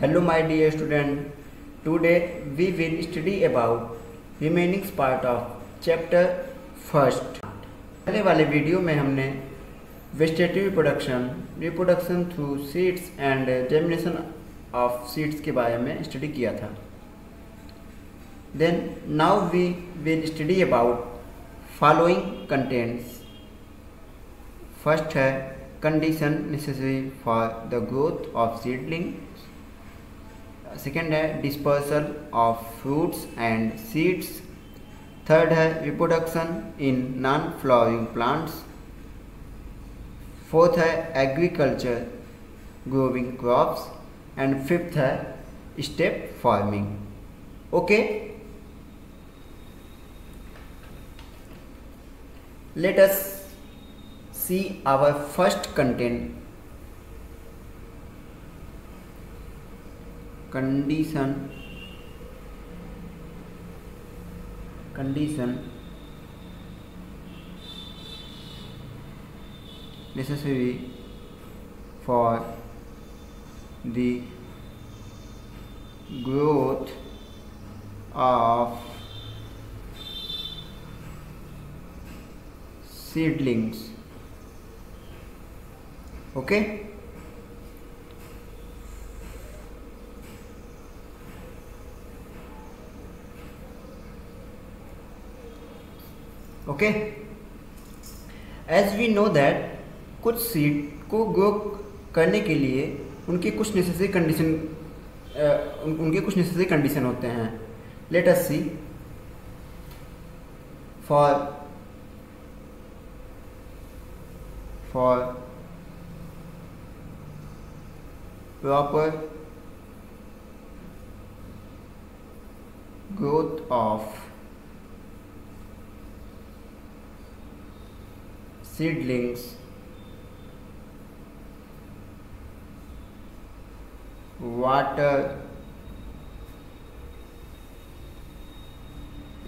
Hello my dear student. Today we will study about remaining part of chapter first. पहले वाले video में हमने vegetative reproduction through seeds and germination of seeds के बारे में study किया था. Then now we will study about following contents. First है condition necessary for the growth of seedling. Second है dispersal of fruits and seeds. Third है reproduction in non flowering plants. Fourth है agriculture growing crops and fifth है step farming. Okay, let us see our first content. condition necessary for the growth of seedlings. Okay, okay. As we know that कुछ seed को grow करने के लिए उनकी कुछ necessary condition होते हैं. Let us see. For proper growth of seedlings, water,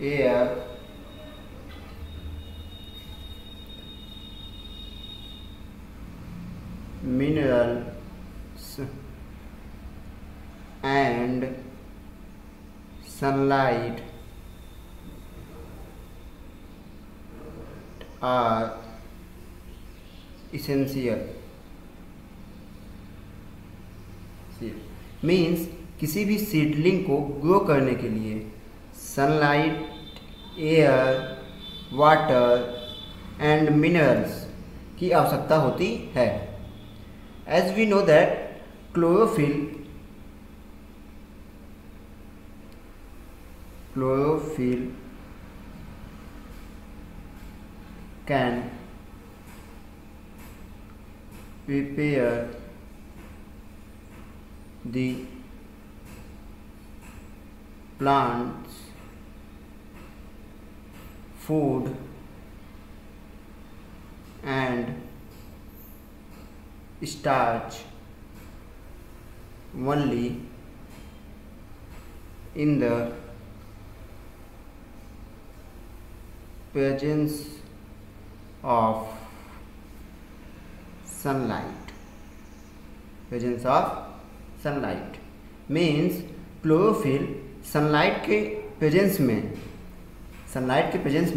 air, minerals and sunlight are essential. Means किसी भी सीडलिंग को ग्रो करने के लिए sunlight, air, water and minerals की आवश्यकता होती है. As we know that chlorophyll can prepare the plant's food and starch only in the presence of sunlight. Means chlorophyll sunlight के प्रेजेंस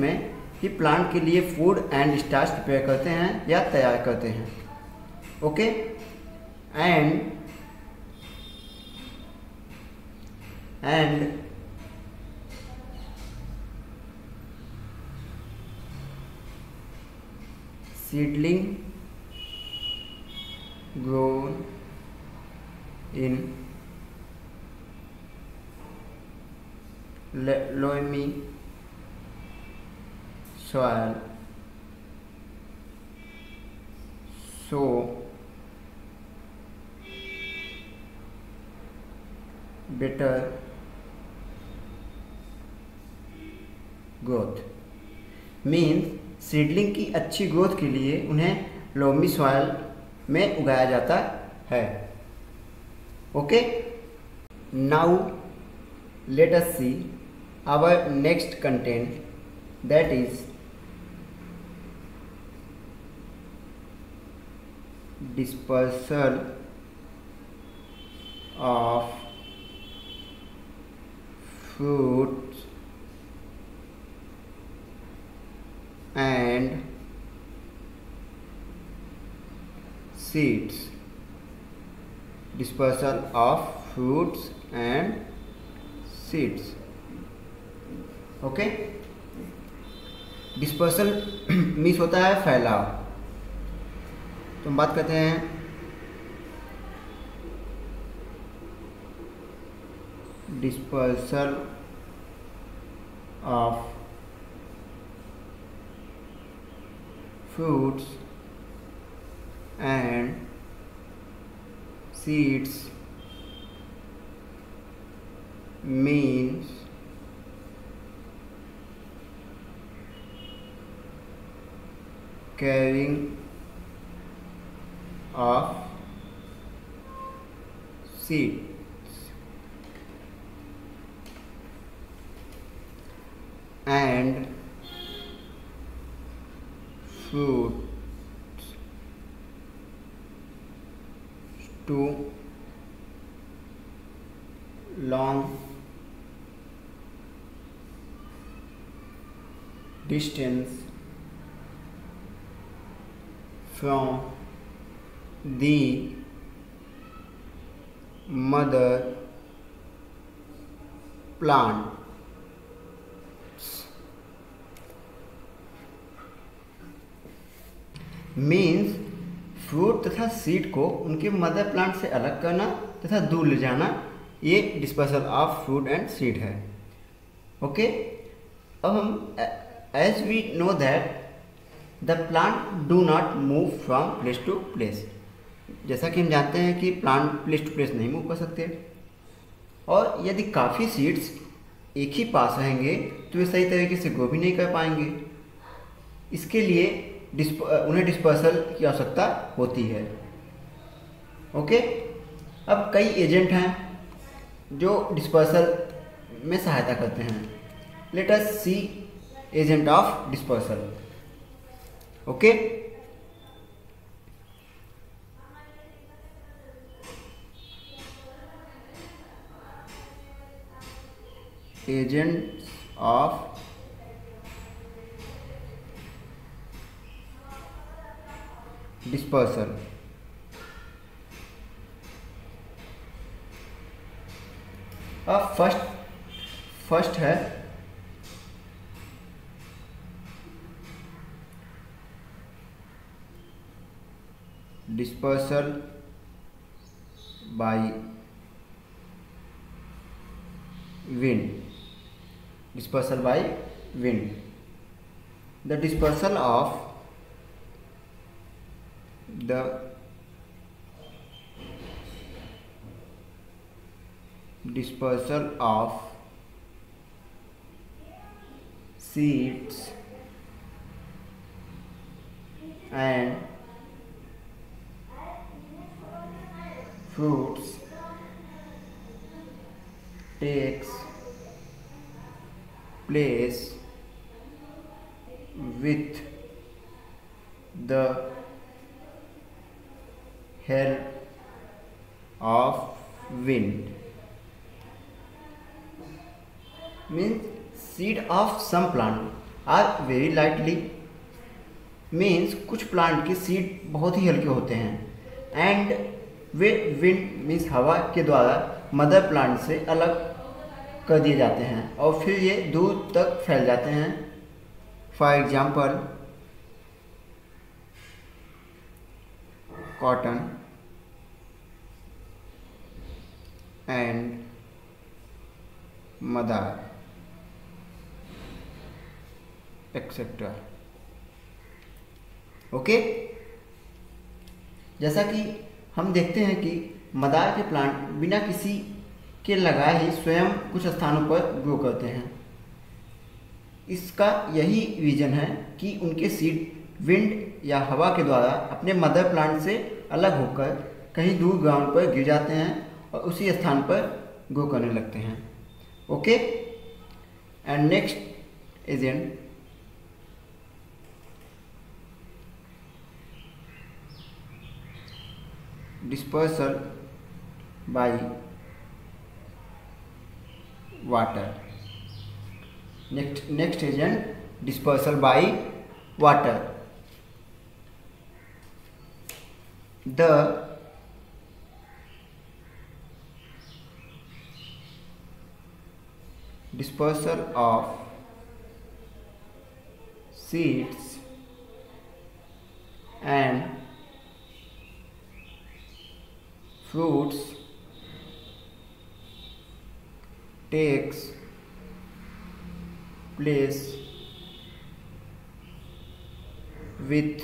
में ही प्लांट के लिए फूड एंड स्टार्च प्रिपेयर करते हैं या तैयार करते हैं. Okay, and seedling grown in loamy soil show better growth. Means seedling की अच्छी ग्रोथ के लिए उन्हें लोमी सॉइल में उगाया जाता है. Okay, now let us see our next content, that is dispersal of fruits and seeds. Dispersal of fruits and seeds. Okay, dispersal means होता है फैलाव। तो हम बात करते हैं dispersal of fruits and seeds means carrying of seeds and fruits to long distance from the mother plant. Means fruit तथा seed को उनके मदर प्लांट से अलग करना तथा दूर ले जाना, ये dispersal of fruit and seed है। ओके, अब हम as we know that the plant do not move from place to place. जैसा कि हम जानते हैं कि प्लांट प्लेस टू प्लेस नहीं मूव कर सकते, और यदि काफ़ी सीड्स एक ही पास रहेंगे तो वे सही तरीके से ग्रो भी नहीं कर पाएंगे। इसके लिए उन्हें डिस्पर्सल की आवश्यकता होती है। ओके, अब कई एजेंट हैं जो डिस्पर्सल में सहायता करते हैं। Let us see agent of dispersal. Okay, agents of dispersal. अब फर्स्ट है dispersal by wind. Dispersal by wind, the dispersal of the dispersal of seeds and fruits takes place with the help of wind. Means seed of some plant are very lightly, means कुछ plant के seed बहुत ही हल्के होते हैं and way wind means हवा के द्वारा mother plant से अलग कर दिए जाते हैं और फिर ये दूर तक फैल जाते हैं। For example cotton and Madar etcetera. Okay, जैसा कि हम देखते हैं कि मदार के प्लांट बिना किसी के लगाए ही स्वयं कुछ स्थानों पर ग्रो करते हैं। इसका यही रीजन है कि उनके सीड विंड या हवा के द्वारा अपने मदर प्लांट से अलग होकर कहीं दूर ग्राउंड पर गिर जाते हैं और उसी स्थान पर ग्रो करने लगते हैं। Okay, and next agent dispersal by water. Next agent, dispersal by water. The dispersal of seeds and fruits takes place with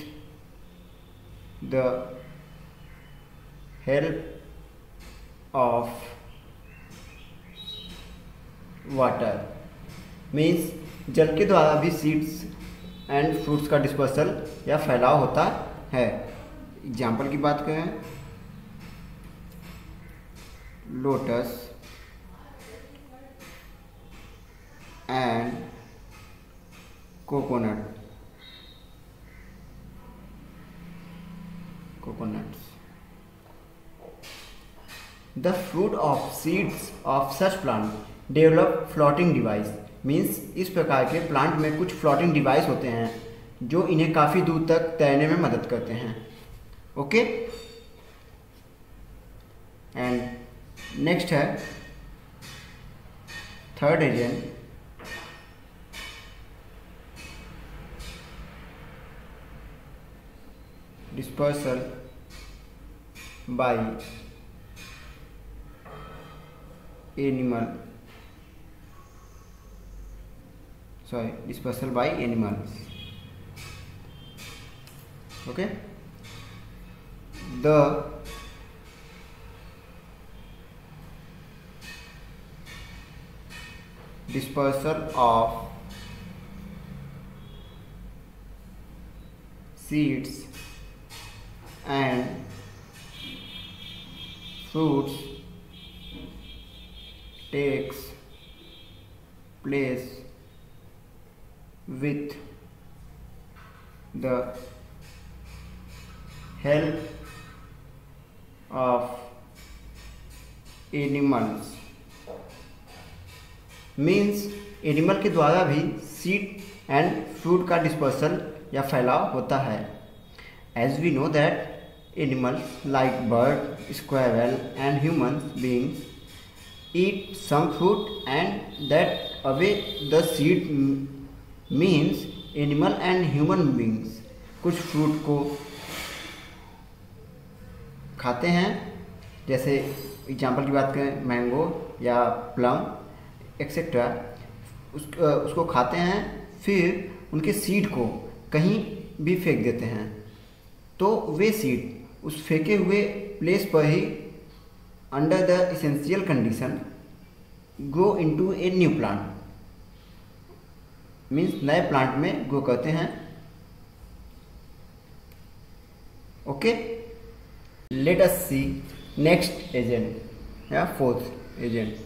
the help of water. Means जल के द्वारा भी सीड्स एंड फ्रूट्स का डिस्पर्सल या फैलाव होता है. एग्जाम्पल की बात करें, lotus and coconuts. The fruit of seeds of such plant develop floating device. Means इस प्रकार के प्लांट में कुछ फ्लोटिंग डिवाइस होते हैं जो इन्हें काफ़ी दूर तक तैरने में मदद करते हैं. ओके. एंड नेक्स्ट है third agent, dispersal by animals. Okay. The dispersal of seeds and fruits takes place with the help of animals. Means animal के द्वारा भी सीड एंड फ्रूट का डिस्पर्सल या फैलाव होता है. As we know that animals like bird, squirrel and human beings eat some fruit and that away the seed. means animal and human beings कुछ fruit को खाते हैं, जैसे एग्जाम्पल की बात करें मैंगो या प्लम एक्सेट्रा. उसको खाते हैं, फिर उनके सीड को कहीं भी फेंक देते हैं, तो वे सीड उस फेंके हुए प्लेस पर ही under the essential condition grow into a new plant. Means नए प्लांट में ग्रो करते हैं. Okay. Let us see next agent या fourth agent.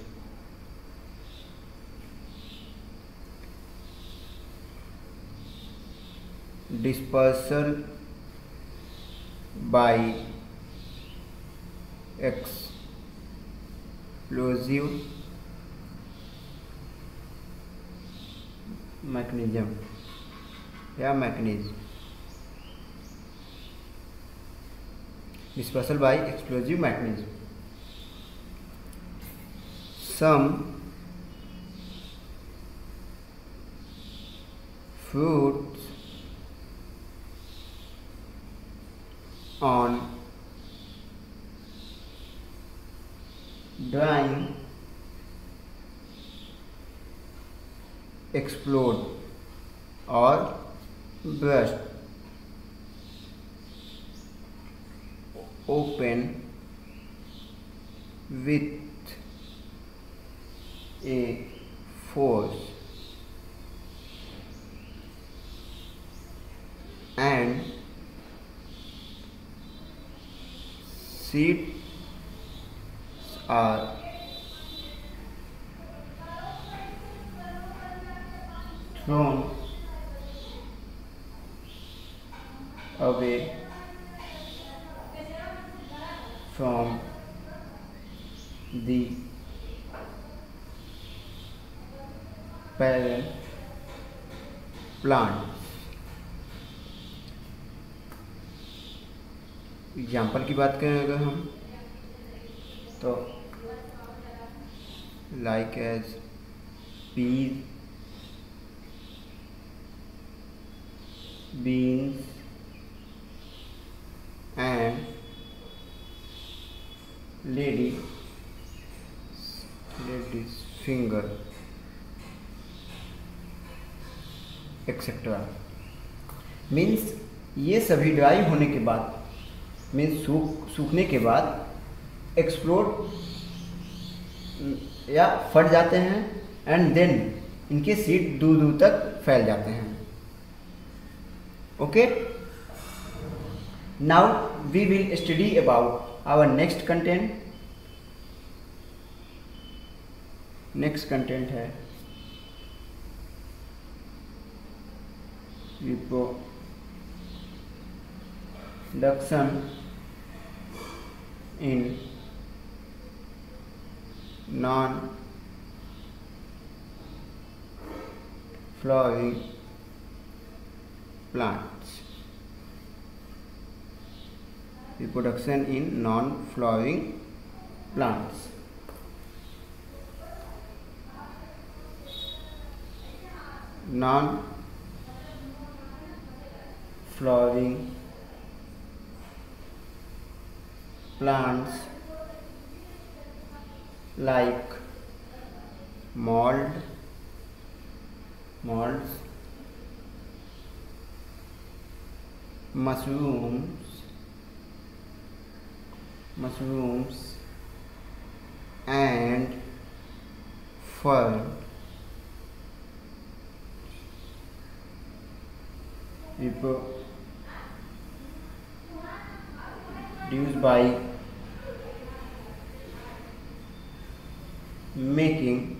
Dispersal by explosive mechanism. Dispersal by explosive mechanism. Some fruits on drying explode or burst open with a force and seeds are thrown away from the parent plant। Example की बात करें अगर हम तो like as peas, beans and lady's finger etcetera. Means ये सभी dry होने के बाद मीन्स सूखने के बाद एक्सप्लोड या फट जाते हैं एंड देन इनके सीड दूर दूर तक फैल जाते हैं। Okay, now we will study about our next content. Next content है reproduction in non-flowering plants। Reproduction in non-flowering plants। non-flowering plants like molds, mushrooms and fern reproduced by making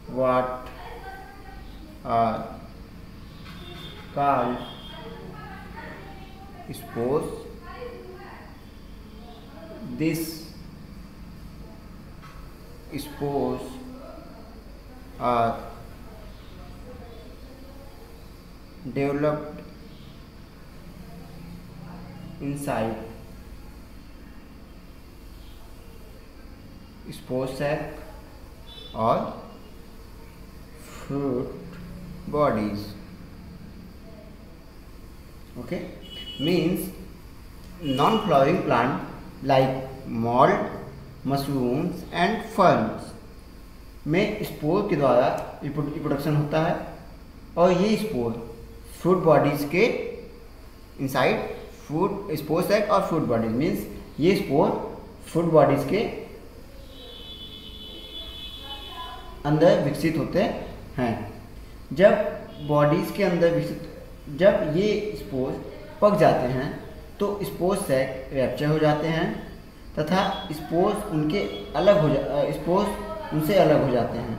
what are called spores। These spores are developed inside spore sac or fruit bodies। Okay, means non-flowering plant like mold, mushrooms and ferns में spore के द्वारा reproduction होता है और ये spore fruit bodies के inside fruit spore sac और fruit bodies means ये स्पोर फ्रूट बॉडीज के अंदर विकसित होते हैं। जब बॉडीज के अंदर जब ये स्पोर पक जाते हैं तो स्पोर सैक रैप्चर हो जाते हैं तथा स्पोर्स उनसे अलग हो जाते हैं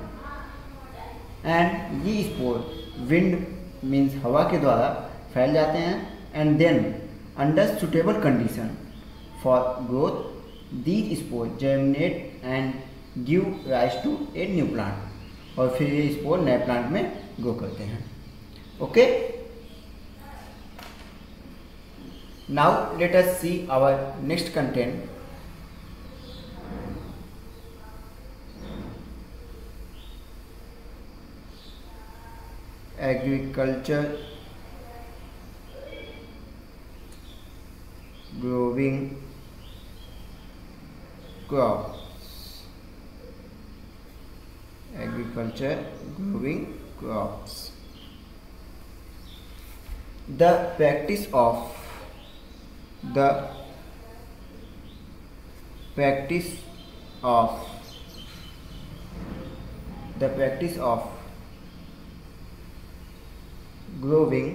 एंड ये स्पोर विंड मीन्स हवा के द्वारा फैल जाते हैं and then under suitable condition for growth these spore germinate and give rise to a new plant और फिर ये स्पोर नए प्लांट में ग्रो करते हैं। Okay, now let us see our next content. Agriculture growing crops। Agriculture growing crops। The practice of growing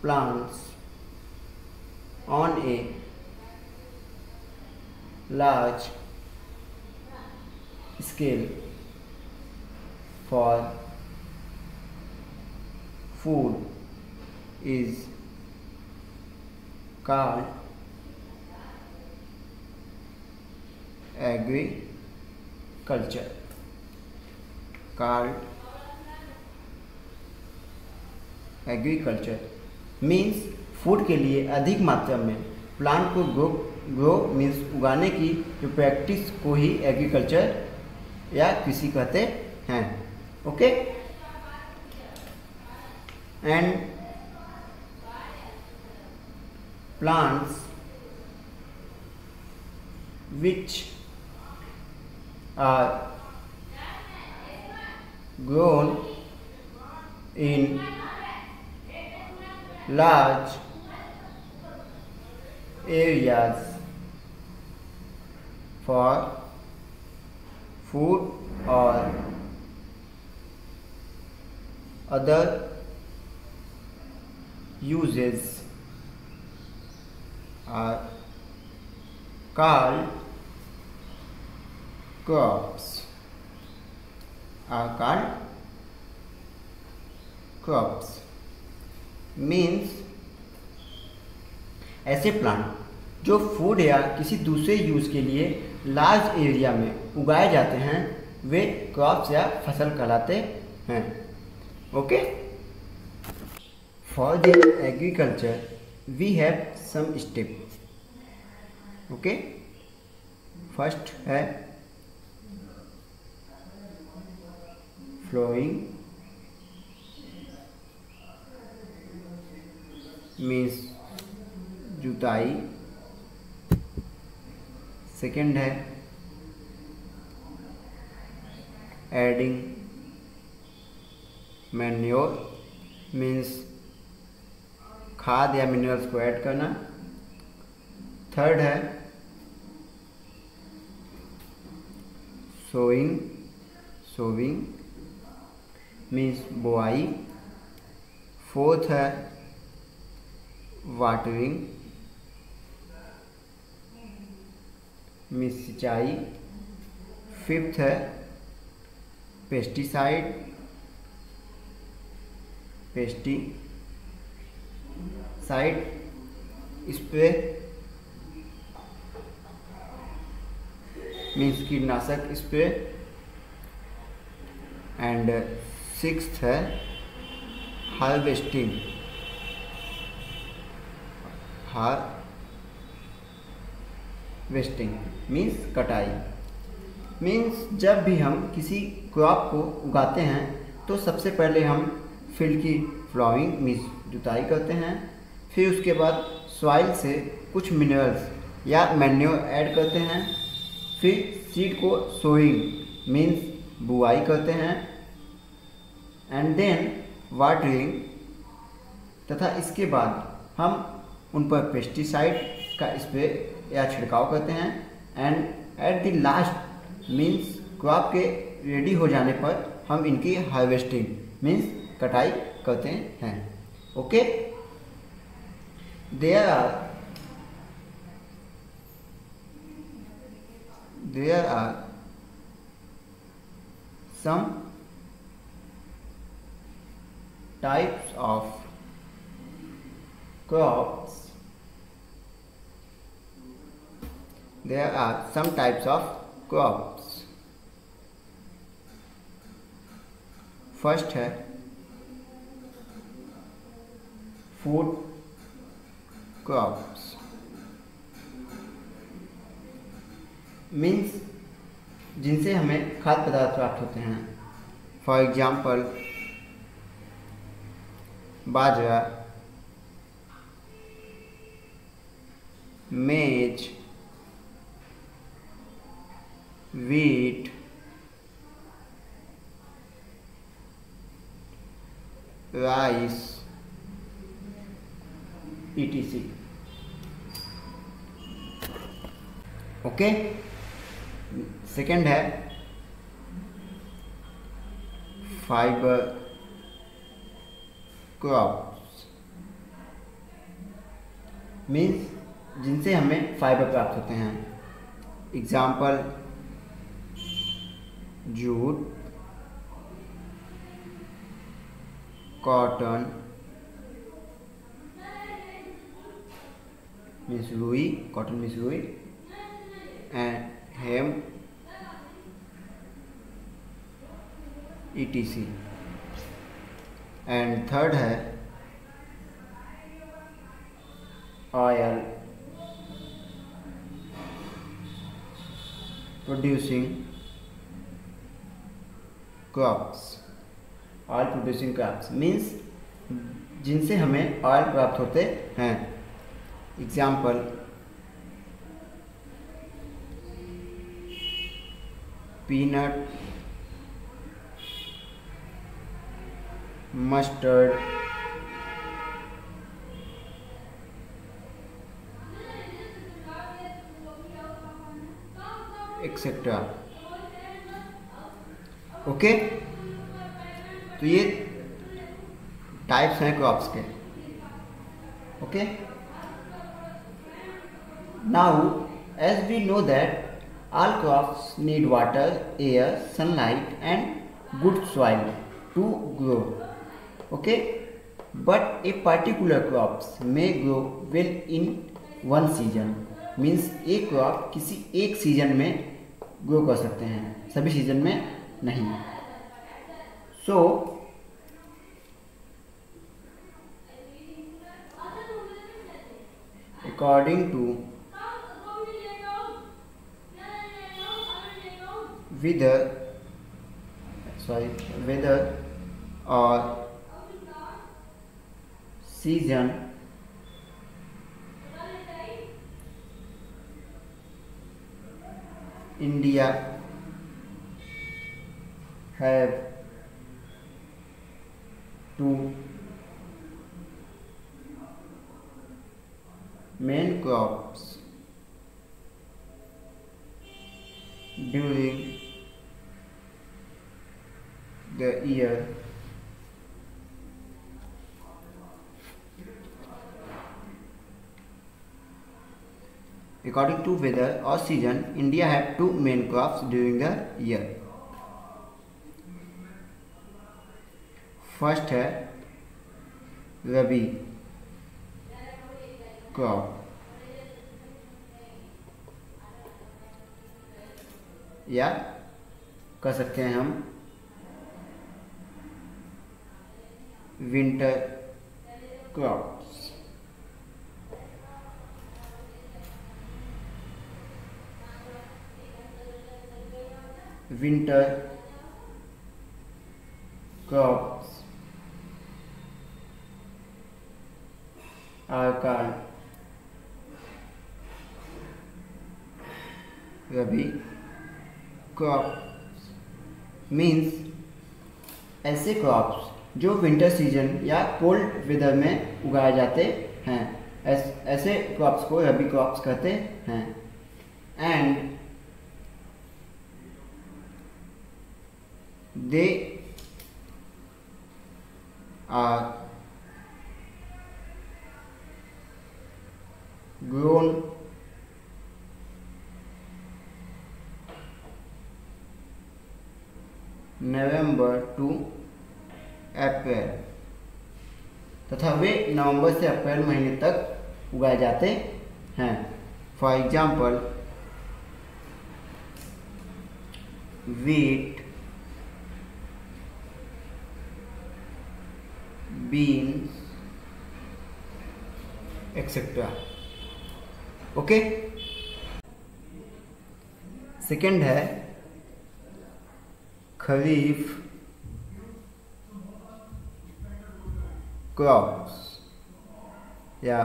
plants on a large scale for food is called agriculture called agriculture means food के लिए अधिक मात्रा में plant को grow means उगाने की जो practice को ही एग्रीकल्चर या कृषि कहते हैं। Okay, and plants which are grown in large areas for food or other uses are called crops means ऐसे प्लांट जो फूड या किसी दूसरे यूज के लिए लार्ज एरिया में उगाए जाते हैं वे क्रॉप्स या फसल कहलाते हैं। Okay, for the agriculture we have some step. Okay, first है फ्लोइंग मीन्स जुताई। सेकेंड है एडिंग मैन्योर मीन्स खाद या मिनरल्स को ऐड करना। थर्ड है सोविंग मीन्स बोआई। फोर्थ है वाटरिंग मीन्स सिंचाई। फिफ्थ है पेस्टिसाइड स्प्रे मीन्स कीटनाशक स्प्रे। एंड सिक्स्थ है हार्वेस्टिंग मीन्स कटाई। मीन्स जब भी हम किसी क्रॉप को उगाते हैं तो सबसे पहले हम फील्ड की फ्लोइंग मीन्स जुताई करते हैं, फिर उसके बाद सॉइल से कुछ मिनरल्स या मैन्योर ऐड करते हैं, फिर सीड को सोइंग मीन्स बुआई करते हैं, एंड देन वाटरिंग तथा इसके बाद हम उन पर पेस्टिसाइड का स्प्रे या छिड़काव करते हैं, and at the last means crop के रेडी हो जाने पर हम इनकी हार्वेस्टिंग मीन्स कटाई करते हैं। Okay, there are some types of crops. There are some types of crops. First है food crops means जिनसे हमें खाद्य पदार्थ प्राप्त होते हैं। फॉर एग्जाम्पल बाजरा, मेज, wheat, rice, etc. Okay, second है फाइबर क्रॉप्स मीन्स जिनसे हमें फाइबर प्राप्त होते हैं। एग्जाम्पल जूट, कॉटन मीन्स रुई, and hemp etc. And third है oil producing crops. Oil producing crops means जिनसे हमें ऑयल प्राप्त होते हैं। Example peanut, mustard, etcetera. Okay, तो ये टाइप्स हैं क्रॉप्स के। Okay, now as we know that all crops need water, air, sunlight and good soil to grow. Okay, but a particular crops may grow well in one season. Means एक crop किसी एक season में grow कर सकते हैं, सभी season में नहीं। So according to weather or season, India have two main crops during the year. According to weather or season, India have two main crops during the year. First है रबी crop, या कह सकते हैं हम winter crops. Winter crops are called rabi crops. Means ऐसे crops जो winter season या cold weather में उगाए जाते हैं, ऐसे क्रॉप्स को रबी क्रॉप्स कहते हैं। And they are grown November to April, तथा वे नवंबर से अप्रैल महीने तक उगाए जाते हैं। For example wheat, beans etcetera. Okay, second है खरीफ क्रॉप्स या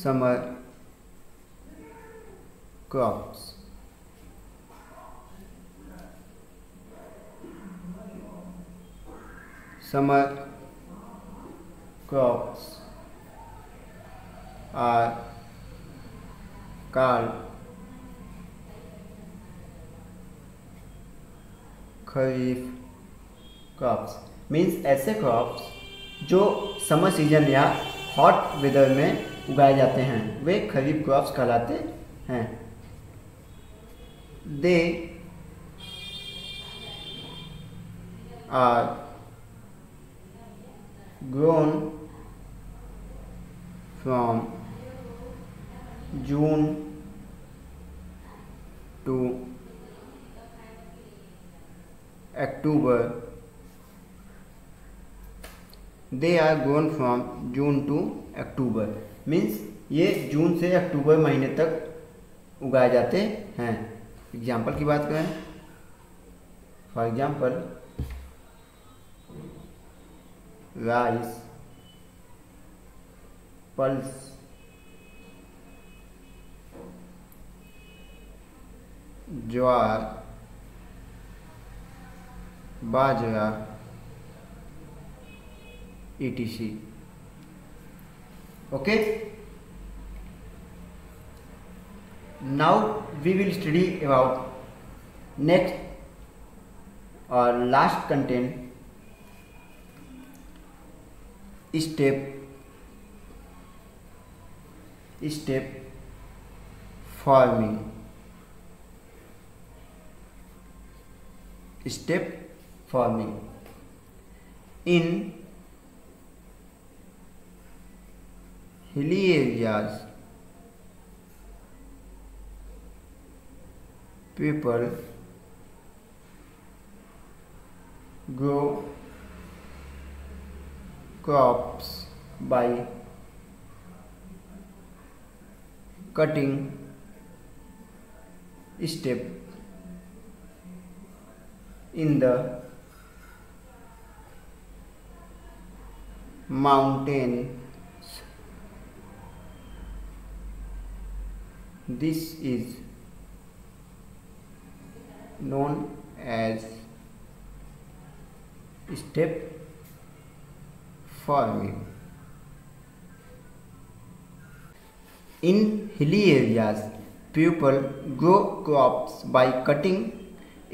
summer crops. Summer crops are called kharif crops. Means ऐसे क्रॉप्स जो समर सीजन या हॉट वेदर में उगाए जाते हैं वे खरीफ क्रॉप्स कहलाते हैं। They are grown from June to October, they are grown from June to October, means ये जून से अक्टूबर महीने तक उगाए जाते हैं। एग्जाम्पल की बात करें, for example rice, pulse, jowar, bajra, etc. Okay, now we will study about next or last content, step farming. Step farming. In hilly areas, people grow crops by cutting step in the mountains. This is known as step farming. In hilly areas, people grow crops by cutting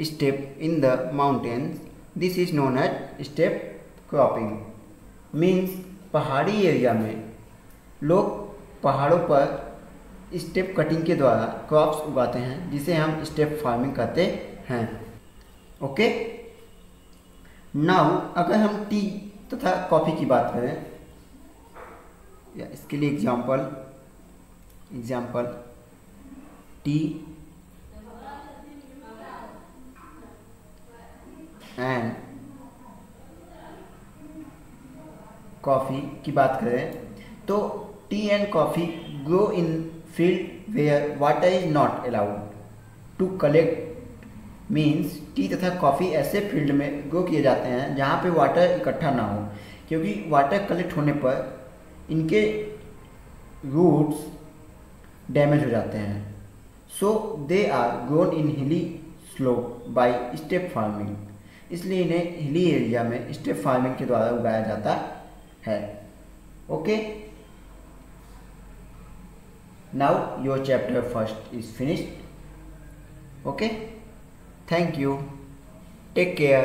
step in the mountains. This is known as step cropping. Means पहाड़ी area में लोग पहाड़ों पर step cutting के द्वारा crops उगाते हैं, जिसे हम स्टेप फार्मिंग कहते हैं। ओके, नाउ अगर हम टी तथा कॉफ़ी की बात करें, या इसके लिए एग्जाम्पल टी एंड कॉफ़ी की बात करें, तो tea and coffee grow in field where water is not allowed to collect. Means tea तथा कॉफ़ी ऐसे फील्ड में ग्रो किए जाते हैं जहाँ पे वाटर इकट्ठा ना हो, क्योंकि वाटर कलेक्ट होने पर इनके रूट्स डैमेज हो जाते हैं। सो दे आर ग्रोन इन हिली स्लोप बाय स्टेप फार्मिंग। इसलिए इन्हें हिली एरिया में स्टेप फार्मिंग के द्वारा उगाया जाता है। Okay, now your chapter first is finished. Okay, thank you, take care.